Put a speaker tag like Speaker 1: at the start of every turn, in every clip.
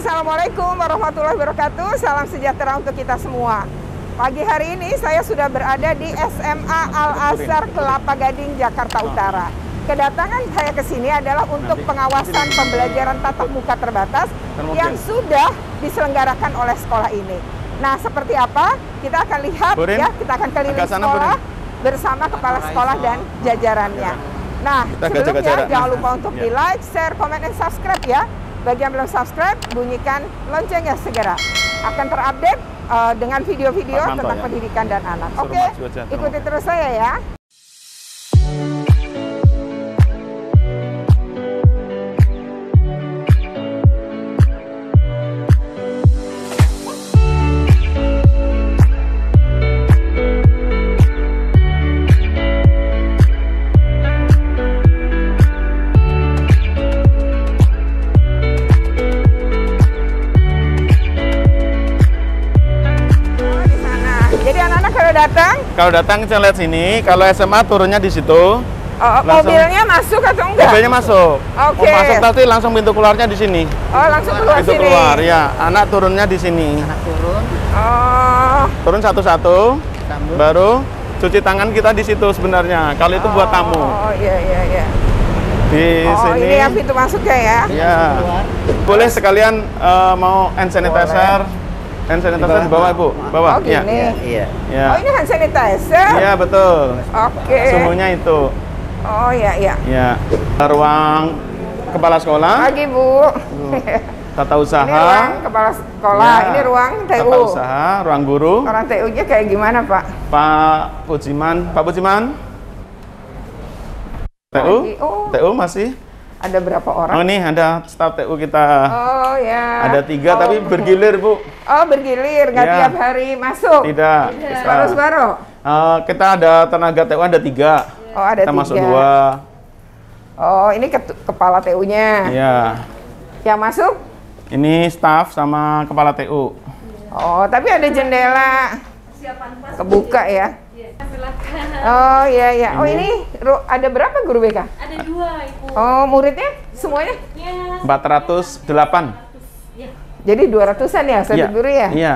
Speaker 1: Assalamualaikum warahmatullahi wabarakatuh. Salam sejahtera untuk kita semua. Pagi hari ini saya sudah berada di SMA Al-Azhar Kelapa Gading, Jakarta Utara. Kedatangan saya ke sini adalah untuk pengawasan pembelajaran tatap muka terbatas yang sudah diselenggarakan oleh sekolah ini. Nah, seperti apa? Kita akan lihat ya, kita akan keliling sekolah bersama kepala sekolah dan jajarannya. Nah, sebelumnya jangan lupa untuk di like, share, comment, dan subscribe ya. Bagi yang belum subscribe, bunyikan loncengnya segera. Akan terupdate dengan video-video tentang pendidikan dan anak. Oke, ikuti terus saya ya.
Speaker 2: Kalau datang saya lihat sini, kalau SMA turunnya di situ.
Speaker 1: Mobilnya masuk atau enggak?
Speaker 2: Mobilnya masuk.
Speaker 1: Oke.
Speaker 2: Masuk nanti langsung pintu keluarnya di sini.
Speaker 1: Oh, langsung keluar
Speaker 2: pintu
Speaker 1: sini.
Speaker 2: Keluar ya. Anak turunnya di sini.
Speaker 3: Anak turun.
Speaker 1: Oh.
Speaker 2: Turun satu-satu. Baru cuci tangan kita di situ sebenarnya. Kalau itu buat tamu.
Speaker 1: Oh, iya.
Speaker 2: Di sini.
Speaker 1: Ini yang pintu masuknya ya?
Speaker 2: Iya. Boleh sekalian mau hand sanitizer. Hand sanitizer di bawah, Bu. Bawah.
Speaker 1: Oh, gini.
Speaker 3: Iya.
Speaker 2: Ya.
Speaker 1: Oh, ini hand sanitizer?
Speaker 2: Iya, betul.
Speaker 1: Oke.
Speaker 2: Semuanya itu.
Speaker 1: Oh, iya.
Speaker 2: Ya. Ruang kepala sekolah.
Speaker 1: Pagi, Bu.
Speaker 2: Tata usaha.
Speaker 1: Ini ruang kepala sekolah.
Speaker 2: Ya.
Speaker 1: Ini ruang TU.
Speaker 2: Tata usaha, ruang guru.
Speaker 1: Orang TU-nya kayak gimana, Pak?
Speaker 2: Pak Pujiman. TU?
Speaker 1: Oh.
Speaker 2: TU masih?
Speaker 1: Ada berapa orang?
Speaker 2: Oh, nih ada staf TU kita.
Speaker 1: Oh, ya.
Speaker 2: Ada 3, tapi bergilir, Bu.
Speaker 1: Oh, bergilir, nggak
Speaker 2: Ya.
Speaker 1: tiap hari masuk?
Speaker 2: Tidak.
Speaker 1: Separuh-separuh?
Speaker 2: Kita ada tenaga TU ada 3.
Speaker 1: Oh, ada
Speaker 2: kita
Speaker 1: 3.
Speaker 2: masuk 2.
Speaker 1: Oh, ini kepala TU-nya.
Speaker 2: Iya.
Speaker 1: Yang masuk?
Speaker 2: Ini staf sama kepala TU.
Speaker 1: Oh, tapi ada jendela kebuka ya? Oh, iya. Oh, ini ada berapa guru BK?
Speaker 4: Ada 2, Ibu.
Speaker 1: Oh, muridnya semuanya?
Speaker 4: Ya.
Speaker 2: 408.
Speaker 1: Jadi 200-an ya, satu guru ya?
Speaker 2: Iya.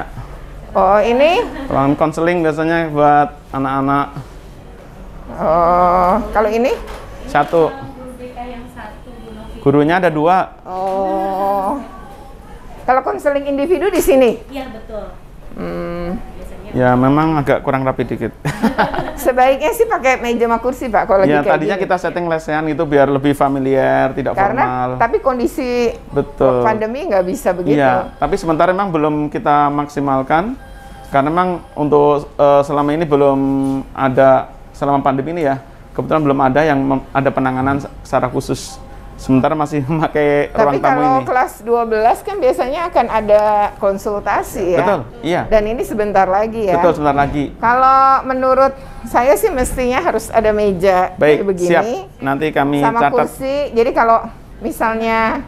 Speaker 1: Oh, ini?
Speaker 2: Ruang konseling biasanya buat anak-anak.
Speaker 1: Oh, kalau ini?
Speaker 2: 1.
Speaker 4: Guru BK yang 1, Bu Novi.
Speaker 2: Gurunya ada 2.
Speaker 1: Oh. Kalau konseling individu di sini?
Speaker 4: Iya, betul. Biasanya.
Speaker 2: Ya, memang agak kurang rapi dikit.
Speaker 1: Sebaiknya sih pakai meja sama kursi, Pak, kalau lagi
Speaker 2: Ya,
Speaker 1: kayak
Speaker 2: tadinya
Speaker 1: gini.
Speaker 2: kita setting lesehan gitu biar lebih familiar, tidak
Speaker 1: Karena,
Speaker 2: formal.
Speaker 1: tapi kondisi
Speaker 2: Betul.
Speaker 1: pandemi nggak bisa begitu.
Speaker 2: Iya, tapi sementara memang belum kita maksimalkan. Karena memang untuk selama ini belum ada, selama pandemi ini ya, kebetulan belum ada yang ada penanganan secara khusus. Sementara masih memakai ruang
Speaker 1: Tapi
Speaker 2: tamu
Speaker 1: kalau
Speaker 2: ini.
Speaker 1: kelas 12 kan biasanya akan ada konsultasi ya.
Speaker 2: Betul, iya.
Speaker 1: Dan ini sebentar lagi ya.
Speaker 2: Betul, sebentar lagi.
Speaker 1: Kalau menurut saya sih mestinya harus ada meja kayak
Speaker 2: Baik,
Speaker 1: begini.
Speaker 2: siap. Nanti kami
Speaker 1: sama
Speaker 2: catat.
Speaker 1: kursi. Jadi kalau misalnya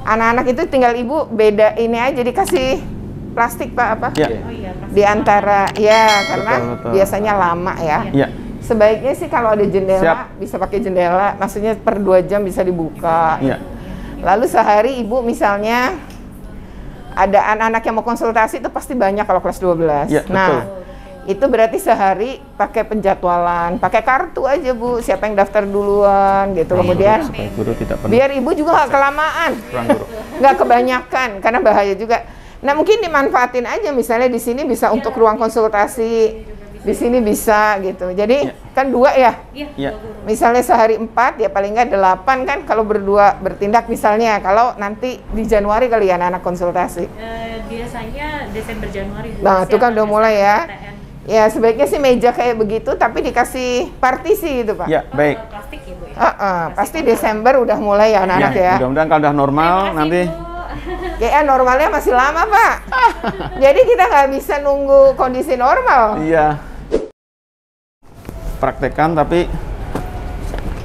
Speaker 1: anak-anak itu tinggal ibu beda ini aja dikasih plastik, Pak, apa?
Speaker 2: Ya,
Speaker 4: Oh iya, plastik.
Speaker 1: Di antara ya karena
Speaker 2: betul.
Speaker 1: biasanya lama ya.
Speaker 2: ya.
Speaker 1: Sebaiknya sih kalau ada jendela
Speaker 2: Siap.
Speaker 1: bisa pakai jendela, maksudnya per 2 jam bisa dibuka.
Speaker 2: Iya.
Speaker 1: Lalu sehari ibu misalnya ada anak-anak yang mau konsultasi itu pasti banyak kalau kelas 12.
Speaker 2: Iya,
Speaker 1: Nah,
Speaker 2: betul.
Speaker 1: itu berarti sehari pakai penjadwalan, pakai kartu aja, Bu. Siapa yang daftar duluan gitu. Kemudian
Speaker 2: Supaya guru tidak penuh.
Speaker 1: biar ibu juga nggak kelamaan,
Speaker 2: Ruang guru.
Speaker 1: nggak kebanyakan karena bahaya juga. Nah, mungkin dimanfaatin aja misalnya di sini bisa untuk ruang konsultasi. Di sini bisa gitu. Jadi kan 2 ya.
Speaker 2: Iya.
Speaker 1: Misalnya sehari 4 ya paling nggak 8 kan kalau berdua bertindak misalnya. Kalau nanti di Januari kali ya anak konsultasi.
Speaker 4: Biasanya Desember Januari. Bu.
Speaker 1: Nah, itu kan udah mulai ya.
Speaker 4: PTN.
Speaker 1: Ya sebaiknya sih meja kayak begitu tapi dikasih partisi gitu, Pak.
Speaker 2: Ya, baik.
Speaker 4: Plastik ya, Bu ya.
Speaker 1: Pasti Desember udah mulai ya anak-anak ya.
Speaker 2: Mudah-mudahan kalau udah normal
Speaker 4: Terima kasih,
Speaker 2: nanti.
Speaker 4: Bu.
Speaker 1: Kayaknya normalnya masih lama, Pak. Jadi kita nggak bisa nunggu kondisi normal.
Speaker 2: Iya. Praktekan tapi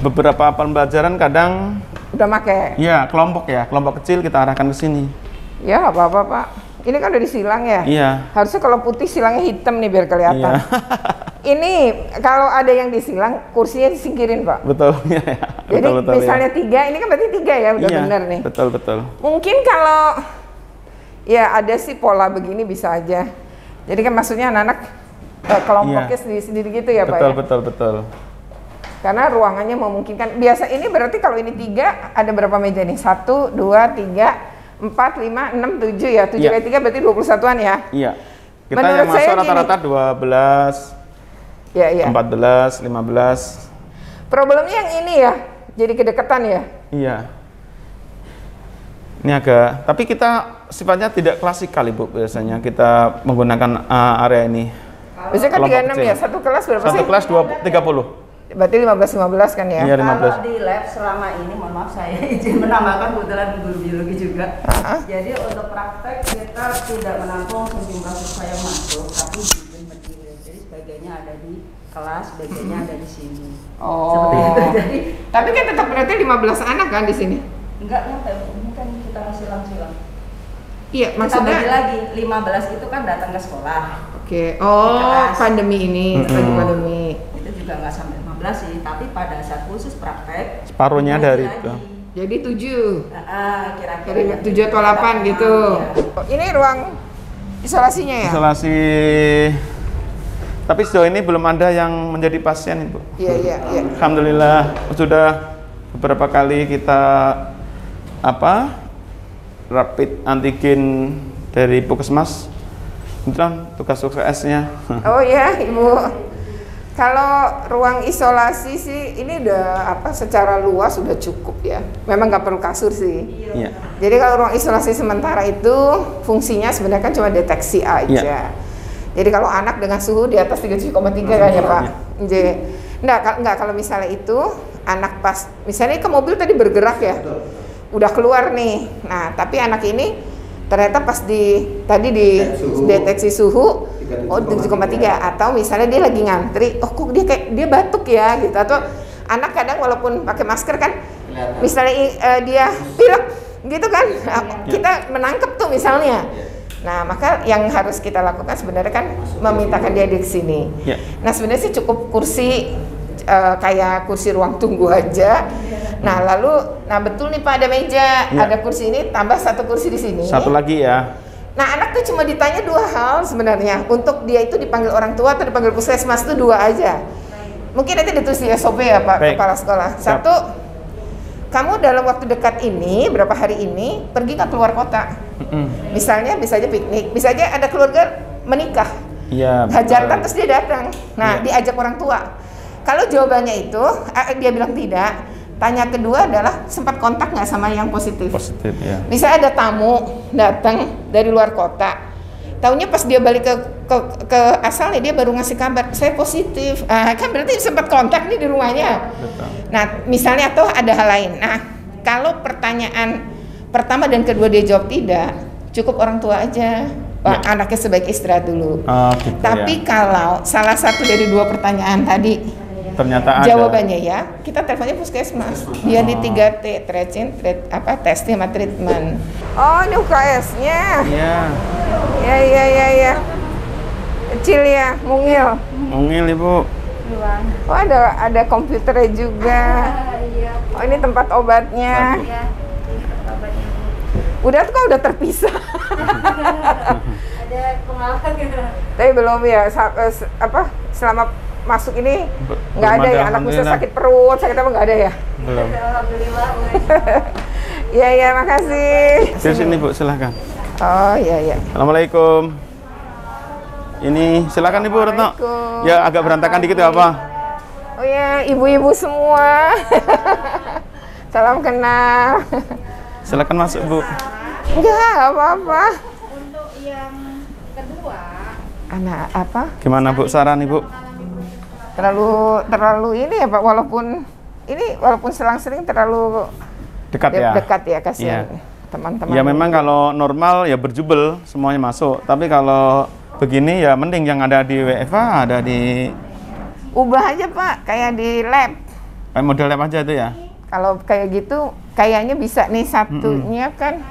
Speaker 2: beberapa pembelajaran kadang
Speaker 1: Udah make.
Speaker 2: ya kelompok kecil kita arahkan ke sini.
Speaker 1: Ya apa-apa, Pak. Ini kan udah disilang ya?
Speaker 2: Iya.
Speaker 1: Harusnya kalau putih silangnya hitam nih biar kelihatan.
Speaker 2: Iya.
Speaker 1: Ini kalau ada yang disilang, kursinya disingkirin, Pak.
Speaker 2: Betul, ya.
Speaker 1: Jadi
Speaker 2: Betul,
Speaker 1: misalnya 3, ini kan berarti 3 ya, udah
Speaker 2: iya,
Speaker 1: bener nih.
Speaker 2: betul.
Speaker 1: Mungkin kalau Ya ada sih pola begini bisa aja. Jadi kan maksudnya anak-anak kelompoknya sendiri-sendiri gitu ya Pak
Speaker 2: Betul,
Speaker 1: ya?
Speaker 2: betul.
Speaker 1: Karena ruangannya memungkinkan. Biasa ini berarti kalau ini 3, ada berapa meja nih? 1, 2, 3, 4, 5, 6, 7 ya? 7 kali 3 berarti 21-an ya?
Speaker 2: Iya. Kita
Speaker 1: Menurut
Speaker 2: yang masuk
Speaker 1: saya
Speaker 2: rata-rata 12,
Speaker 1: Ya.
Speaker 2: 14, 15.
Speaker 1: Problemnya yang ini ya, jadi kedekatan ya?
Speaker 2: Iya. Ini agak, tapi kita sifatnya tidak klasikal Ibu biasanya kita menggunakan area ini.
Speaker 1: Biasanya kan
Speaker 2: Kelompok
Speaker 1: 36
Speaker 2: kecil.
Speaker 1: ya, satu kelas berapa sih?
Speaker 2: Satu kelas 30.
Speaker 1: Berarti 15-15 kan ya?
Speaker 2: Iya, 15.
Speaker 3: Kalau di lab selama ini, mohon maaf saya izin menambahkan kebetulan guru biologi juga. Jadi untuk praktek kita tidak menampung sejumlah siswa yang masuk, tapi bimbing material. Jadi sebagiannya ada di kelas, sebagiannya ada di sini.
Speaker 1: Oh.
Speaker 3: Seperti itu. Jadi
Speaker 1: Tapi kan tetap berarti 15 anak kan di sini?
Speaker 3: enggak nyampe, ini kan kita masih silang-silang.
Speaker 1: Iya,
Speaker 3: Kita
Speaker 1: maksudnya.
Speaker 3: bagi lagi, 15 itu kan datang ke sekolah.
Speaker 1: Oke. Oh,
Speaker 3: Kelas.
Speaker 1: pandemi ini, lagi pandemi.
Speaker 3: Itu juga nggak sampai 15 sih, tapi pada saat khusus praktek
Speaker 2: Separuhnya
Speaker 3: bagi
Speaker 2: dari
Speaker 3: lagi.
Speaker 2: itu.
Speaker 1: Jadi 7.
Speaker 3: Kira-kira
Speaker 1: 7 atau 8 gitu.
Speaker 3: Iya.
Speaker 1: Ini ruang isolasinya ya?
Speaker 2: Isolasi. Tapi sejauh ini belum ada yang menjadi pasien Ibu.
Speaker 1: Iya.
Speaker 2: Alhamdulillah sudah beberapa kali kita rapid antigen dari Puskesmas. Kebetulan tugas suksesnya.
Speaker 1: Oh ya, Ibu. Kalau ruang isolasi sih ini udah secara luas sudah cukup ya. Memang nggak perlu kasur sih.
Speaker 2: Iya.
Speaker 1: Jadi kalau ruang isolasi sementara itu fungsinya sebenarnya kan cuma deteksi aja.
Speaker 2: Iya.
Speaker 1: Jadi kalau anak dengan suhu di atas 37,3 kan ya Pak? Enggak, kalau misalnya itu anak pas, misalnya ke mobil tadi bergerak ya, udah keluar nih. Nah, tapi anak ini ternyata pas tadi di deteksi suhu, 37,3, atau misalnya dia lagi ngantri, oh kok dia batuk ya gitu, atau anak kadang walaupun pakai masker kan, misalnya dia pilek gitu kan, kita menangkap tuh misalnya. Nah, maka yang harus kita lakukan sebenarnya kan memintakan dia di sini.
Speaker 2: Ya.
Speaker 1: Nah, sebenarnya sih cukup kursi kayak kursi ruang tunggu aja. Nah, betul nih Pak, ada meja,
Speaker 2: Ya.
Speaker 1: ada kursi ini, tambah satu kursi di sini.
Speaker 2: Satu lagi ya.
Speaker 1: Nah, anak tuh cuma ditanya 2 hal sebenarnya. Untuk dia itu dipanggil orang tua atau dipanggil puskesmas itu 2 aja. Mungkin nanti ditulis di SOP ya Pak,
Speaker 2: Baik.
Speaker 1: Kepala Sekolah.
Speaker 2: Siap.
Speaker 1: 1, kamu dalam waktu dekat ini, berapa hari ini, pergi nggak keluar kota? Misalnya bisa aja piknik, bisa aja ada keluarga menikah,
Speaker 2: Iya.
Speaker 1: hajatan terus dia datang. Nah,
Speaker 2: Iya.
Speaker 1: diajak orang tua. Kalau jawabannya itu, dia bilang tidak. Tanya kedua adalah sempat kontak nggak sama yang positif?
Speaker 2: Positif ya.
Speaker 1: Misalnya ada tamu datang dari luar kota, taunya pas dia balik ke asalnya dia baru ngasih kabar saya positif. Kan berarti sempat kontak nih di rumahnya.
Speaker 2: Betul.
Speaker 1: Nah, misalnya atau ada hal lain. Nah, kalau pertanyaan pertama dan kedua dia jawab tidak, cukup orang tua aja. Pak, anaknya sebaik istirahat dulu.
Speaker 2: Oh, gitu
Speaker 1: Tapi
Speaker 2: ya.
Speaker 1: kalau salah satu dari 2 pertanyaan tadi
Speaker 2: Ternyata ada.
Speaker 1: jawabannya ya, kita teleponnya puskesmas. Dia di 3T, tracing, testing sama treatment. Oh, ini UKS-nya.
Speaker 2: Iya.
Speaker 1: Ya. Kecil ya, mungil.
Speaker 2: Mungil Ibu.
Speaker 1: Oh, ada komputernya juga. Oh, ini tempat obatnya. Udah tuh udah terpisah.
Speaker 4: Ada pengalaman gitu.
Speaker 1: Tapi belum ya, selama masuk ini nggak ada ya, anak bisa
Speaker 2: Alhamdulillah.
Speaker 1: sakit perut, sakit apa nggak ada ya?
Speaker 2: Belum.
Speaker 4: Alhamdulillah.
Speaker 1: Iya, makasih.
Speaker 2: Di sini Bu, silahkan.
Speaker 1: Oh, iya.
Speaker 2: Assalamualaikum. Ini silakan Ibu Retno.
Speaker 1: Waalaikumsalam.
Speaker 2: Ya agak berantakan dikit ya apa?
Speaker 1: Oh ya, ibu-ibu semua. Salam kenal.
Speaker 2: Silakan masuk Bu.
Speaker 1: Enggak apa-apa.
Speaker 4: Untuk yang kedua,
Speaker 1: Anak apa?
Speaker 2: Gimana Bu saran Ibu?
Speaker 1: Terlalu ini ya Pak, walaupun selang-seling terlalu
Speaker 2: Dekat ya.
Speaker 1: dekat ya, kasihan
Speaker 2: Iya.
Speaker 1: teman-teman.
Speaker 2: Ya memang kalau normal ya berjubel semuanya masuk. Tapi kalau begini ya mending yang ada di WFA, ada di
Speaker 1: Ubah aja Pak, kayak di lab.
Speaker 2: kayak model lab aja itu ya.
Speaker 1: Kalau kayak gitu, kayaknya bisa nih satunya kan.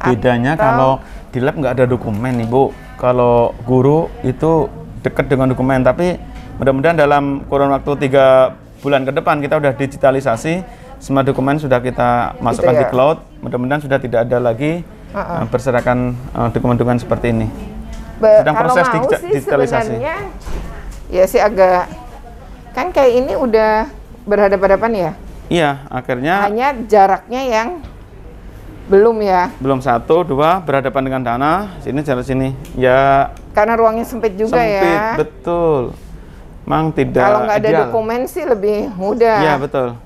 Speaker 2: Bedanya
Speaker 1: Atau-
Speaker 2: kalau di lab nggak ada dokumen Ibu. Kalau guru itu dekat dengan dokumen, tapi mudah-mudahan dalam kurun waktu 3 bulan ke depan kita udah digitalisasi, semua dokumen sudah kita masukkan
Speaker 1: ya.
Speaker 2: di cloud. Mudah-mudahan sudah tidak ada lagi berserakan dokumen-dokumen seperti ini. Sedang
Speaker 1: Kalau
Speaker 2: proses
Speaker 1: mau sih
Speaker 2: digitalisasi.
Speaker 1: sebenarnya ya sih agak, kan kayak ini udah berhadapan-hadapan ya.
Speaker 2: Iya, akhirnya
Speaker 1: Hanya jaraknya yang belum ya.
Speaker 2: belum 1, 2 berhadapan dengan tanah. Sini jarak sini. Ya
Speaker 1: Karena ruangnya sempit juga
Speaker 2: sempit,
Speaker 1: ya.
Speaker 2: betul. Mang tidak
Speaker 1: Kalau nggak ada
Speaker 2: ideal.
Speaker 1: dokumen sih lebih mudah.
Speaker 2: Iya, betul.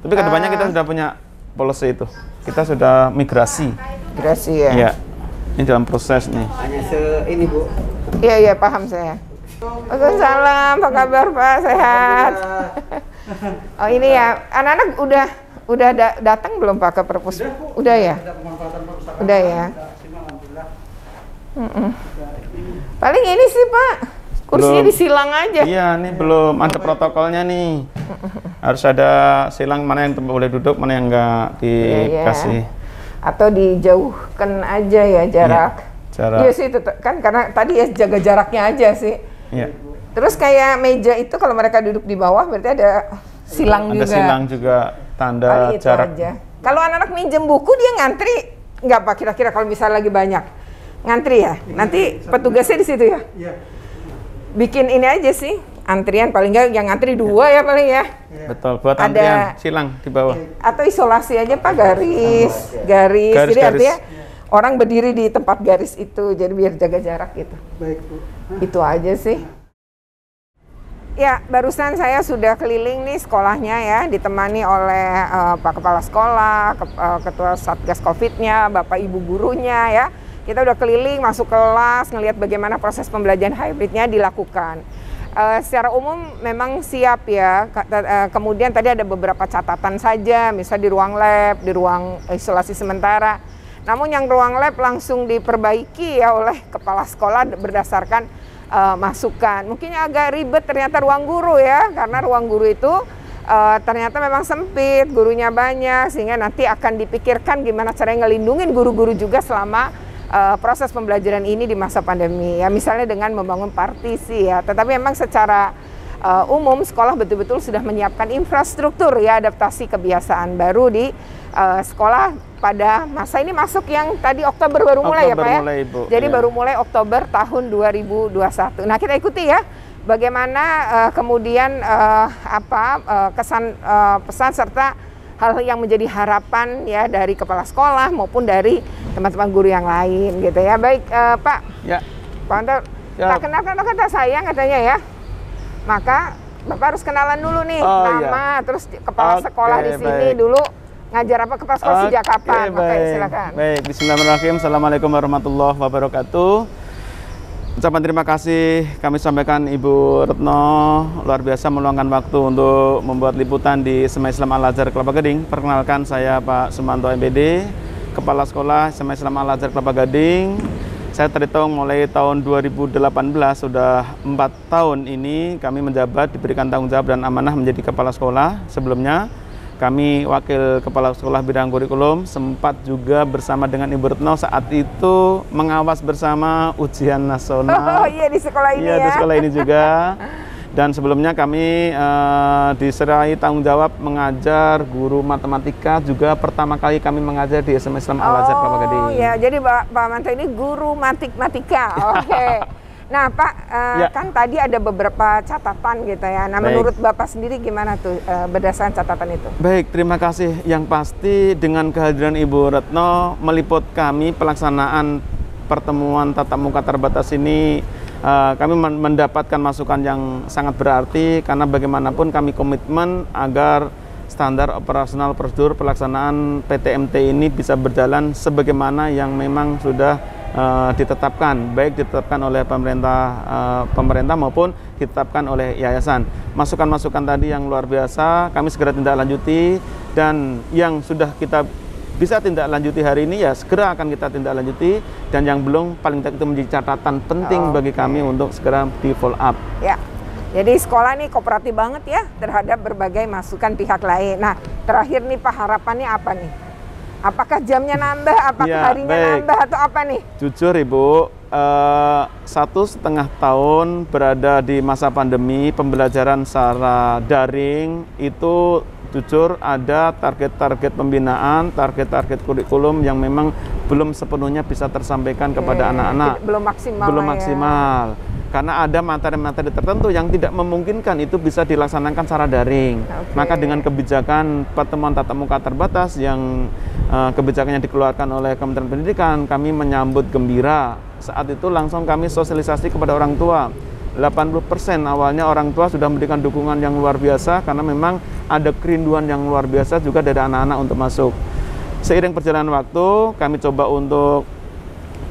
Speaker 2: Tapi kedepannya kita sudah punya policy itu. Kita sudah migrasi.
Speaker 1: Migrasi ya.
Speaker 2: Iya. Ini dalam proses nih.
Speaker 5: Hanya ini Bu.
Speaker 1: Iya, iya, paham saya. Waalaikumsalam, apa kabar Pak? Sehat? Oh ini ya, anak-anak udah datang belum Pak ke perpus? Udah ya? Udah ya? Paling ini sih Pak, kursinya
Speaker 2: Belum.
Speaker 1: disilang aja.
Speaker 2: Iya, nih belum ada protokolnya nih. Harus ada silang mana yang boleh duduk, mana yang enggak dikasih.
Speaker 1: Atau dijauhkan aja ya jarak.
Speaker 2: Jarak.
Speaker 1: Iya sih, kan karena tadi ya jaga jaraknya aja sih.
Speaker 2: Iya.
Speaker 1: Terus kayak meja itu kalau mereka duduk di bawah berarti ada silang
Speaker 2: Ada
Speaker 1: juga.
Speaker 2: silang juga, tanda
Speaker 1: Paling itu
Speaker 2: jarak.
Speaker 1: aja. Kalau anak-anak minjem buku dia ngantri nggak Pak kira-kira kalau misalnya lagi banyak? Ngantri ya? Nanti petugasnya di situ ya?
Speaker 5: Iya.
Speaker 1: Bikin ini aja sih, antrian paling nggak yang ngantri 2 ya paling ya.
Speaker 2: Betul, buat
Speaker 1: Ada-
Speaker 2: antrian silang di bawah.
Speaker 1: Atau isolasi aja Pak, garis. Jadi
Speaker 2: Garis.
Speaker 1: artinya orang berdiri di tempat garis itu, jadi biar jaga jarak gitu.
Speaker 5: Baik Bu.
Speaker 1: Itu aja sih. Ya, barusan saya sudah keliling nih sekolahnya ya, ditemani oleh Pak Kepala Sekolah, Ketua Satgas Covid-nya, Bapak Ibu gurunya ya. Kita udah keliling, masuk kelas, ngelihat bagaimana proses pembelajaran hybridnya dilakukan. Secara umum memang siap ya, kemudian tadi ada beberapa catatan saja, misalnya di ruang lab, di ruang isolasi sementara. Namun yang ruang lab langsung diperbaiki ya oleh Kepala Sekolah berdasarkan masukan. Mungkin agak ribet ternyata ruang guru ya, karena ruang guru itu ternyata memang sempit, gurunya banyak, sehingga nanti akan dipikirkan gimana caranya ngelindungin guru-guru juga selama proses pembelajaran ini di masa pandemi ya, misalnya dengan membangun partisi ya. Tetapi memang secara umum sekolah betul-betul sudah menyiapkan infrastruktur ya, adaptasi kebiasaan baru di sekolah pada masa ini, masuk yang tadi Oktober baru mulai ya Pak ya. Jadi baru mulai Oktober tahun 2021. Nah, kita ikuti ya bagaimana kemudian kesan pesan serta hal yang menjadi harapan ya dari kepala sekolah maupun dari teman-teman guru yang lain gitu ya. Baik Pak.
Speaker 2: Ya.
Speaker 1: Pak Anto, tak kenalkan kata sayang katanya ya. Maka Bapak harus kenalan dulu nih nama, terus kepala sekolah di sini dulu. Ngajar apa kepala sekolah sejak kapan? Oke, silakan.
Speaker 2: Baik, bismillahirrahmanirrahim. Assalamualaikum warahmatullahi wabarakatuh. Ucapan terima kasih kami sampaikan Ibu Retno, luar biasa meluangkan waktu untuk membuat liputan di SMA Islam Al-Azhar Kelapa Gading. Perkenalkan saya Pak Sumanto MPD, Kepala Sekolah SMA Islam Al-Azhar Kelapa Gading. Saya terhitung mulai tahun 2018, sudah 4 tahun ini kami menjabat, diberikan tanggung jawab dan amanah menjadi Kepala Sekolah. Sebelumnya kami wakil kepala sekolah bidang kurikulum, sempat juga bersama dengan Ibu Retno saat itu mengawas bersama ujian nasional.
Speaker 1: Oh iya, di sekolah ini
Speaker 2: iya,
Speaker 1: ya.
Speaker 2: di sekolah ini juga. Dan sebelumnya kami diserai tanggung jawab mengajar guru matematika, juga pertama kali kami mengajar di SMA Islam Al-Azhar Kelapa Gading.
Speaker 1: Oh ya, jadi Pak Manto ini guru matematika. Oke. Nah Pak, kan tadi ada beberapa catatan gitu ya. Nah, menurut Bapak sendiri gimana tuh berdasarkan catatan itu?
Speaker 2: Baik, terima kasih. Yang pasti dengan kehadiran Ibu Retno meliput kami pelaksanaan pertemuan tatap muka terbatas ini, kami mendapatkan masukan yang sangat berarti, karena bagaimanapun kami komitmen agar standar operasional prosedur pelaksanaan PTMT ini bisa berjalan sebagaimana yang memang sudah ditetapkan, baik ditetapkan oleh pemerintah maupun ditetapkan oleh yayasan. Masukan-masukan tadi yang luar biasa kami segera tindak lanjuti, dan yang sudah kita bisa tindak lanjuti hari ini ya segera akan kita tindak lanjuti, dan yang belum paling tidak itu menjadi catatan penting bagi kami untuk segera di follow up. Ya.
Speaker 1: Jadi sekolah nih kooperatif banget ya terhadap berbagai masukan pihak lain. Nah, terakhir nih Pak, harapannya apa nih? Apakah jamnya nambah, apakah harinya nambah, atau apa nih?
Speaker 2: Jujur Ibu, 1,5 tahun berada di masa pandemi, pembelajaran secara daring itu jujur ada target-target pembinaan, target-target kurikulum yang memang belum sepenuhnya bisa tersampaikan kepada anak-anak.
Speaker 1: Belum maksimal.
Speaker 2: Belum maksimal. Karena ada materi-materi tertentu yang tidak memungkinkan itu bisa dilaksanakan secara daring. Maka dengan kebijakan pertemuan tatap muka terbatas yang kebijakannya dikeluarkan oleh Kementerian Pendidikan, kami menyambut gembira. Saat itu langsung kami sosialisasi kepada orang tua. 80% awalnya orang tua sudah memberikan dukungan yang luar biasa karena memang ada kerinduan yang luar biasa juga dari anak-anak untuk masuk. Seiring perjalanan waktu, kami coba untuk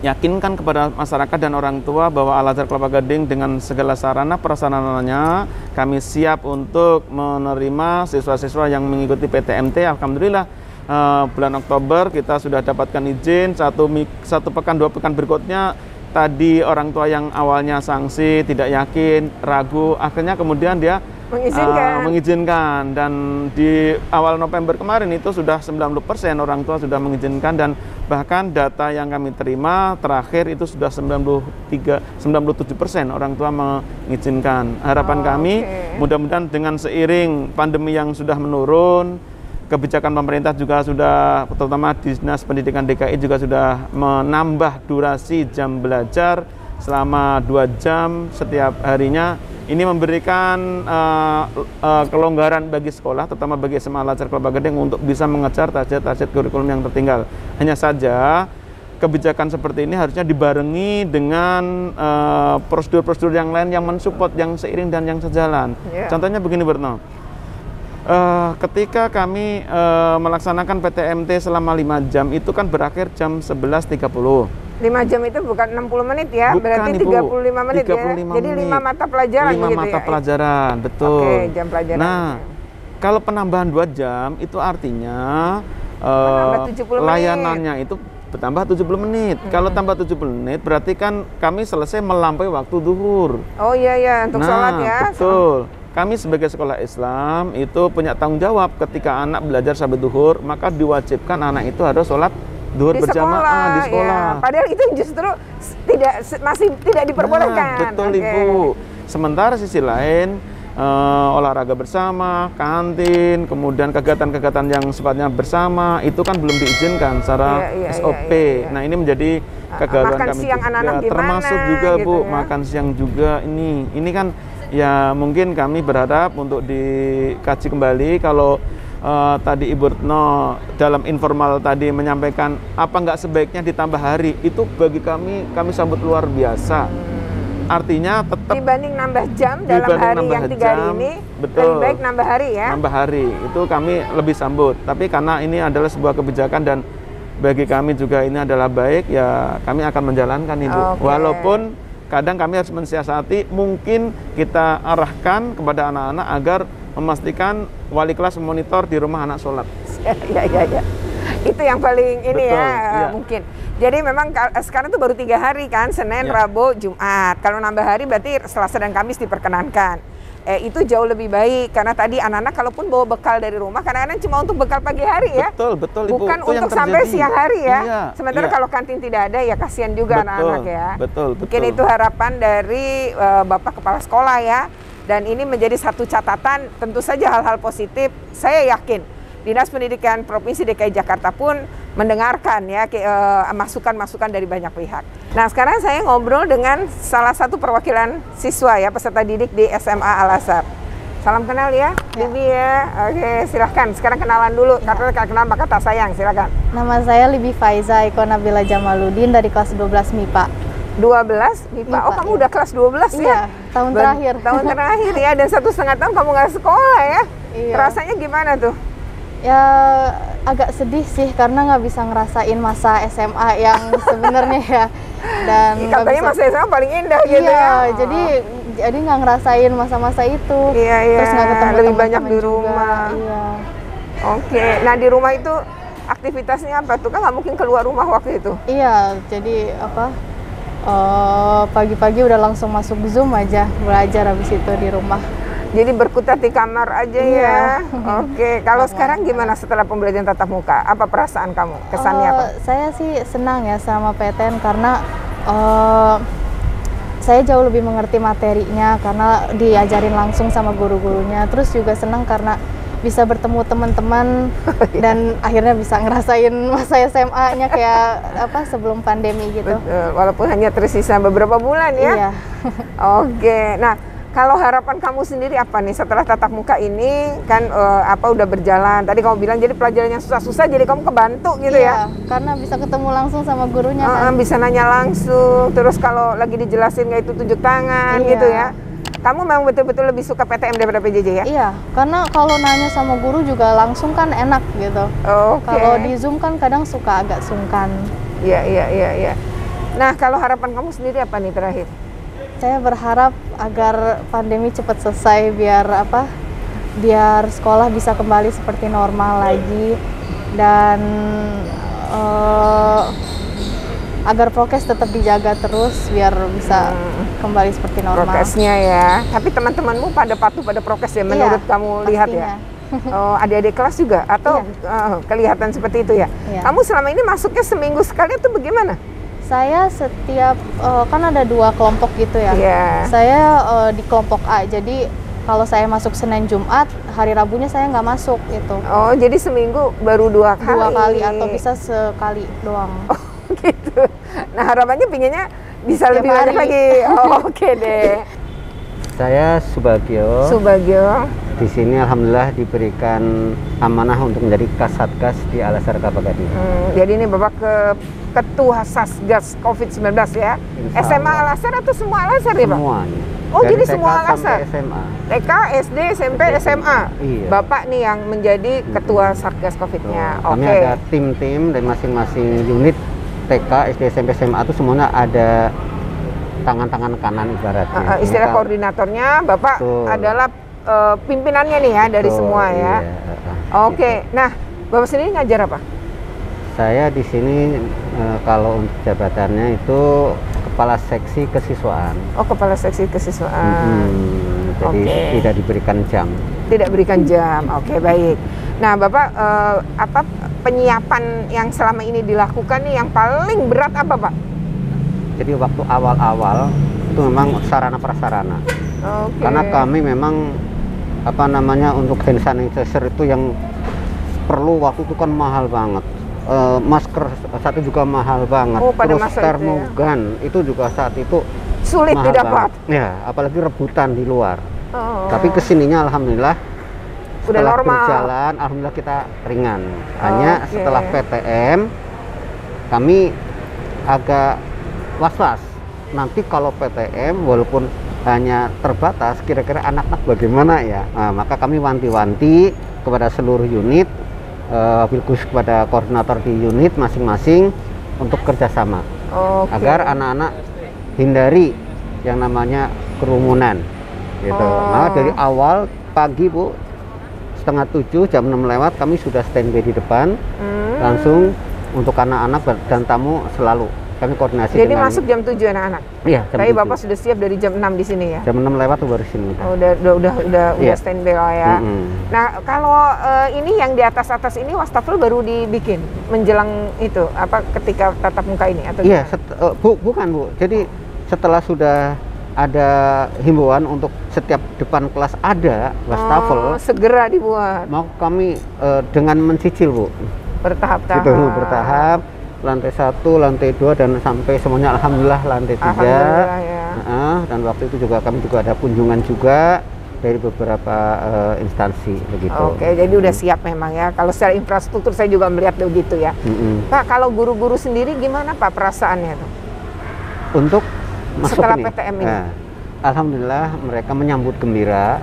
Speaker 2: yakinkan kepada masyarakat dan orang tua bahwa Al-Azhar Kelapa Gading dengan segala sarana prasarananya kami siap untuk menerima siswa-siswa yang mengikuti PTMT. Alhamdulillah bulan Oktober kita sudah dapatkan izin, satu pekan 2 pekan berikutnya. Tadi orang tua yang awalnya sanksi, tidak yakin, ragu, akhirnya kemudian dia mengizinkan. Dan di awal November kemarin itu sudah 90% orang tua sudah mengizinkan, dan bahkan data yang kami terima terakhir itu sudah 97% orang tua mengizinkan. Harapan kami mudah-mudahan dengan seiring pandemi yang sudah menurun, kebijakan pemerintah juga sudah, terutama Dinas Pendidikan DKI juga sudah menambah durasi jam belajar selama 2 jam setiap harinya. Ini memberikan kelonggaran bagi sekolah, terutama bagi SMA Al-Azhar Kelapa Gading untuk bisa mengejar target-target kurikulum yang tertinggal. Hanya saja kebijakan seperti ini harusnya dibarengi dengan prosedur-prosedur yang lain yang mensupport, yang seiring dan yang sejalan. Contohnya begini, Berno. Ketika kami melaksanakan PTMT selama 5 jam, itu kan berakhir jam 11.30.
Speaker 1: 5 jam itu bukan 60 menit ya?
Speaker 2: Bukan,
Speaker 1: berarti
Speaker 2: Ibu.
Speaker 1: 35 menit 35 ya? Jadi 5 mata pelajaran
Speaker 2: 5 mata pelajaran, betul.
Speaker 1: Oke, jam pelajaran.
Speaker 2: Nah, kalau penambahan 2 jam, itu artinya layanannya itu bertambah 70 menit. Kalau tambah 70 menit, berarti kan kami selesai melampaui waktu zuhur.
Speaker 1: Oh iya, untuk sholat ya?
Speaker 2: Betul. Kami sebagai sekolah Islam itu punya tanggung jawab ketika anak belajar sampai zuhur, maka diwajibkan anak itu harus sholat zuhur berjamaah di sekolah.
Speaker 1: Ya. Padahal itu justru masih tidak diperbolehkan.
Speaker 2: Betul, Ibu. Sementara sisi lain, olahraga bersama, kantin, kemudian kegiatan-kegiatan yang sifatnya bersama, itu kan belum diizinkan secara SOP. Nah, ini menjadi kegagalan kami juga.
Speaker 1: Anak-anak
Speaker 2: termasuk juga, gitu, Bu, ya? Makan siang juga ini kan ya mungkin kami berharap untuk dikaji kembali. Kalau tadi Ibu Retno dalam informal tadi menyampaikan apa nggak sebaiknya ditambah hari, itu bagi kami sambut luar biasa. Artinya tetap
Speaker 1: dibanding nambah jam dalam hari yang 3 hari ini, betul, lebih baik nambah hari ya. Nambah
Speaker 2: hari itu kami lebih sambut. Tapi karena ini adalah sebuah kebijakan dan bagi kami juga ini adalah baik, ya kami akan menjalankan, Ibu. Walaupun kadang kami harus mensiasati, mungkin kita arahkan kepada anak-anak agar memastikan wali kelas memonitor di rumah anak sholat.
Speaker 1: Ya. Itu yang paling ini. Betul, mungkin. Jadi memang sekarang itu baru 3 hari kan, Senin, Rabu, Jumat. Kalau nambah hari berarti Selasa dan Kamis diperkenankan. Itu jauh lebih baik karena tadi anak-anak kalaupun bawa bekal dari rumah, kadang-kadang cuma untuk bekal pagi hari ya.
Speaker 2: Betul, Ibu.
Speaker 1: Bukan
Speaker 2: itu
Speaker 1: untuk sampai siang hari ya. Sementara kalau kantin tidak ada ya kasihan juga anak-anak ya.
Speaker 2: Betul.
Speaker 1: Mungkin itu harapan dari Bapak Kepala Sekolah ya. Dan ini menjadi satu catatan, tentu saja hal-hal positif. Saya yakin Dinas Pendidikan Provinsi DKI Jakarta pun mendengarkan ya masukan-masukan dari banyak pihak. Nah, sekarang saya ngobrol dengan salah satu perwakilan siswa ya, peserta didik di SMA Al-Azhar. Salam kenal ya, Libi ya. Oke, silahkan. Sekarang kenalan dulu. Karena kenal maka tak sayang, silahkan.
Speaker 5: Nama saya Libi Faiza Eko Nabila Jamaludin dari kelas 12 MIPA.
Speaker 1: 12 MIPA. Oh, kamu udah kelas 12 ya?
Speaker 5: Tahun terakhir.
Speaker 1: Tahun terakhir ya, dan 1,5 tahun kamu nggak sekolah ya?
Speaker 5: Iya.
Speaker 1: Rasanya gimana tuh?
Speaker 5: Ya agak sedih sih karena nggak bisa ngerasain masa SMA yang sebenarnya ya. Dan
Speaker 1: katanya masa SMA paling indah gitu ya.
Speaker 5: Jadi nggak ngerasain masa-masa itu.
Speaker 1: Iya.
Speaker 5: Terus nggak ketemu
Speaker 1: lebih banyak di rumah.
Speaker 5: Iya.
Speaker 1: Oke. Nah, di rumah itu aktivitasnya apa tuh? Kan nggak mungkin keluar rumah waktu itu.
Speaker 5: Iya. Jadi pagi-pagi udah langsung masuk Zoom aja belajar habis itu di rumah.
Speaker 1: Jadi berkutat di kamar aja ya. Oke, kalau sekarang gimana setelah pembelajaran tatap muka? Apa perasaan kamu? Kesannya apa?
Speaker 5: Saya sih senang ya sama PTN karena saya jauh lebih mengerti materinya karena diajarin langsung sama guru-gurunya. Terus juga senang karena bisa bertemu teman-teman dan akhirnya bisa ngerasain masa SMA-nya kayak apa sebelum pandemi gitu.
Speaker 1: Betul, walaupun hanya tersisa beberapa bulan ya.
Speaker 5: Iya.
Speaker 1: Oke, nah kalau harapan kamu sendiri apa nih setelah tatap muka ini kan udah berjalan? Tadi kamu bilang jadi pelajaran yang susah-susah jadi kamu kebantu gitu ya?
Speaker 5: Karena bisa ketemu langsung sama gurunya kan.
Speaker 1: Bisa nanya langsung, terus kalau lagi dijelasin nggak itu tunjuk tangan gitu ya? Kamu memang betul-betul lebih suka PTM daripada PJJ ya?
Speaker 5: Iya, karena kalau nanya sama guru juga langsung kan enak gitu. Kalau di Zoom kan kadang suka agak sungkan.
Speaker 1: Iya. Nah, kalau harapan kamu sendiri apa nih terakhir?
Speaker 5: Saya berharap agar pandemi cepat selesai biar sekolah bisa kembali seperti normal lagi dan agar prokes tetap dijaga terus biar bisa kembali seperti normal.
Speaker 1: Prokesnya ya. Tapi teman-temanmu pada patuh pada prokes ya menurut kamu lihat ya? Oh, adik-adik kelas juga atau kelihatan seperti itu ya?
Speaker 5: Iya.
Speaker 1: Kamu selama ini masuknya seminggu sekali atau bagaimana?
Speaker 5: Saya setiap kan ada 2 kelompok gitu ya. Saya di kelompok A. Jadi kalau saya masuk Senin Jumat, hari Rabunya saya nggak masuk gitu. Oh,
Speaker 1: jadi seminggu baru 2 kali.
Speaker 5: 2 kali atau bisa sekali doang.
Speaker 1: Gitu. Nah, harapannya pinginnya bisa lebih banyak lagi. Oke deh.
Speaker 6: Saya Subagio. Di sini alhamdulillah diberikan amanah untuk menjadi Kasatgas di Al-Azhar Kelapa Gading.
Speaker 1: Jadi ini Bapak Ketua Satgas COVID-19 ya? SMA Al-Azhar atau semua Al-Azhar ya Pak?
Speaker 6: Semuanya.
Speaker 1: Oh, jadi semua Al-Azhar?
Speaker 6: SMA.
Speaker 1: TK, SD, SMP, SMA?
Speaker 6: Iya.
Speaker 1: Bapak nih yang menjadi Ketua Satgas COVID-nya.
Speaker 6: Kami ada tim-tim dari masing-masing unit TK, SD, SMP, SMA itu semuanya ada tangan-tangan kanan ibaratnya.
Speaker 1: Istilah koordinatornya Bapak adalah pimpinannya nih ya dari semua ya. Oke. Nah, Bapak sendiri ngajar apa?
Speaker 6: Saya di sini kalau untuk jabatannya itu Kepala Seksi Kesiswaan. Oh,
Speaker 1: Kepala Seksi Kesiswaan.
Speaker 6: Jadi tidak diberikan jam.
Speaker 1: Tidak berikan jam. Oke, baik. Nah, Bapak apa penyiapan yang selama ini dilakukan nih yang paling berat apa, Pak?
Speaker 6: Jadi waktu awal-awal itu memang sarana prasarana. Karena kami memang untuk hand sanitizer itu yang perlu waktu itu kan mahal banget. Masker satu juga mahal banget. Terus termogan itu juga saat itu
Speaker 1: sulit didapat.
Speaker 6: Ya, apalagi rebutan di luar. Tapi kesininya alhamdulillah setelah berjalan, alhamdulillah kita ringan. Hanya setelah PTM kami agak was-was. Nanti kalau PTM walaupun hanya terbatas, kira-kira anak-anak bagaimana ya? Nah, maka kami wanti-wanti kepada seluruh unit, khusus kepada koordinator di unit masing-masing untuk kerjasama agar anak-anak hindari yang namanya kerumunan gitu. Nah, dari awal pagi Bu, 6:30 jam 6 lewat kami sudah standby di depan langsung untuk anak-anak dan tamu selalu kami koordinasi.
Speaker 1: Jadi masuk jam 7 anak-anak?
Speaker 6: Iya, jam 7.
Speaker 1: Tapi Bapak sudah siap dari jam 6 di sini ya?
Speaker 6: Jam 6 lewat tuh baru sini.
Speaker 1: Udah standby lah ya. Nah, kalau ini yang di atas-atas ini wastafel baru dibikin menjelang itu ketika tatap muka ini atau
Speaker 6: iya, bukan Bu. Jadi setelah sudah ada himbauan untuk setiap depan kelas ada wastafel,
Speaker 1: segera dibuat.
Speaker 6: Mau kami dengan mencicil Bu.
Speaker 1: Bertahap-tahap.
Speaker 6: Gitu, bertahap. Lantai 1, lantai 2 dan sampai semuanya alhamdulillah lantai 3.
Speaker 1: Alhamdulillah ya.
Speaker 6: Dan waktu itu juga kami juga ada kunjungan juga dari beberapa instansi begitu.
Speaker 1: Oke, jadi udah siap memang ya. Kalau secara infrastruktur saya juga melihat begitu ya. Pak, kalau guru-guru sendiri gimana Pak perasaannya tuh?
Speaker 6: Untuk masuk
Speaker 1: setelah
Speaker 6: ini?
Speaker 1: PTM ini?
Speaker 6: Nah, alhamdulillah mereka menyambut gembira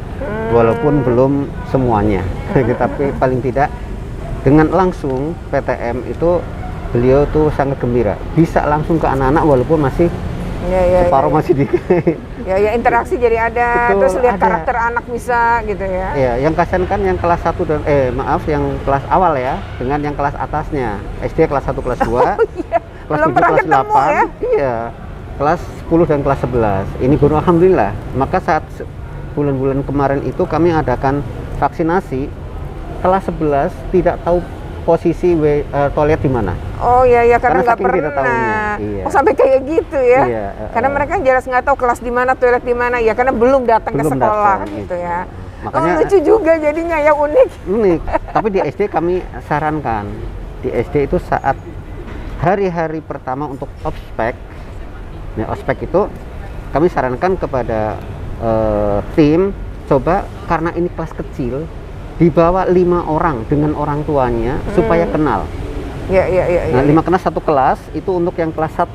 Speaker 6: walaupun belum semuanya. Tapi paling tidak dengan langsung PTM itu beliau tuh sangat gembira, bisa langsung ke anak-anak walaupun masih separuh masih dikit.
Speaker 1: Ya interaksi jadi ada.
Speaker 6: Betul,
Speaker 1: terus lihat
Speaker 6: ada.
Speaker 1: karakter anak bisa gitu ya.
Speaker 6: Iya, yang kasihan kan yang kelas 1 dan yang kelas awal ya dengan yang kelas atasnya. SD kelas 1 kelas 2. Kelas
Speaker 1: Belum
Speaker 6: 7
Speaker 1: pernah
Speaker 6: kelas
Speaker 1: ketemu
Speaker 6: 8.
Speaker 1: ya?
Speaker 6: Iya. Kelas 10 dan kelas 11. Ini baru alhamdulillah. Maka saat bulan-bulan kemarin itu kami adakan vaksinasi. Kelas 11 tidak tahu posisi toilet di mana.
Speaker 1: Oh iya karena nggak
Speaker 6: pernah.
Speaker 1: Iya. Oh sampai kayak gitu ya. Karena mereka jelas nggak tahu kelas di mana, toilet di mana ya karena belum datang ke sekolah gitu ya.
Speaker 6: Makanya
Speaker 1: lucu juga jadinya ya, unik.
Speaker 6: Unik. Tapi di SD kami sarankan, di SD itu saat hari-hari pertama untuk ospek, nah ospek itu kami sarankan kepada tim, coba karena ini kelas kecil, dibawa 5 orang dengan orang tuanya supaya kenal.
Speaker 1: Ya.
Speaker 6: Nah, 5 kenal satu kelas itu untuk yang kelas 1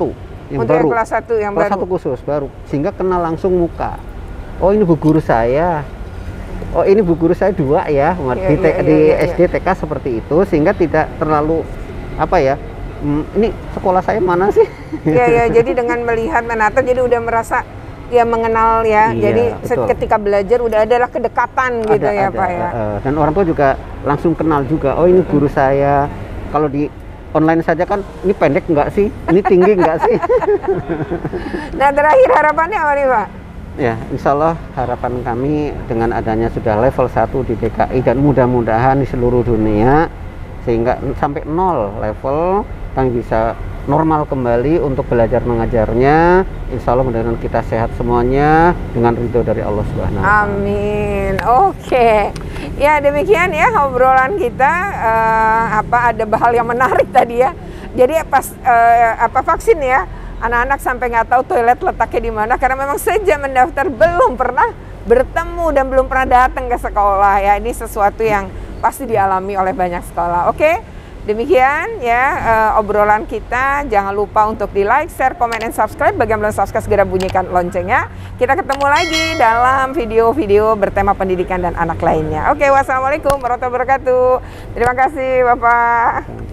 Speaker 6: yang
Speaker 1: untuk
Speaker 6: baru.
Speaker 1: yang kelas 1 yang
Speaker 6: kelas
Speaker 1: baru.
Speaker 6: 1 khusus baru, sehingga kenal langsung muka. Oh, ini bu guru saya. Oh, ini bu guru saya 2 ya. Di SD TK seperti itu, sehingga tidak terlalu apa ya? Ini sekolah saya mana sih?
Speaker 1: Ya, jadi dengan melihat menatap jadi udah merasa ya mengenal ya.
Speaker 6: Iya,
Speaker 1: jadi
Speaker 6: betul.
Speaker 1: ketika belajar udah adalah kedekatan gitu ya Pak ya.
Speaker 6: Dan orang tua juga langsung kenal juga. Oh, ini guru saya. Kalau di online saja kan, ini pendek nggak sih? Ini tinggi nggak sih?
Speaker 1: Nah, terakhir harapannya apa nih Pak?
Speaker 6: Ya, insya Allah harapan kami dengan adanya sudah level 1 di DKI dan mudah-mudahan di seluruh dunia, sehingga sampai 0 level kami bisa normal kembali untuk belajar mengajarnya. Insya Allah mudah-mudahan kita sehat semuanya dengan ridho dari Allah Subhanahu wa Ta'ala.
Speaker 1: Amin. Oke. Ya, demikian ya obrolan kita. Ada hal yang menarik tadi ya. Jadi pas vaksin ya, anak-anak sampai nggak tahu toilet letaknya di mana karena memang sejak mendaftar belum pernah bertemu dan belum pernah datang ke sekolah ya. Ini sesuatu yang pasti dialami oleh banyak sekolah. Oke. Demikian ya obrolan kita. Jangan lupa untuk di like, share, komen, dan subscribe. Bagi yang belum subscribe segera bunyikan loncengnya. Kita ketemu lagi dalam video-video bertema pendidikan dan anak lainnya. Oke, wassalamualaikum warahmatullahi wabarakatuh. Terima kasih Bapak.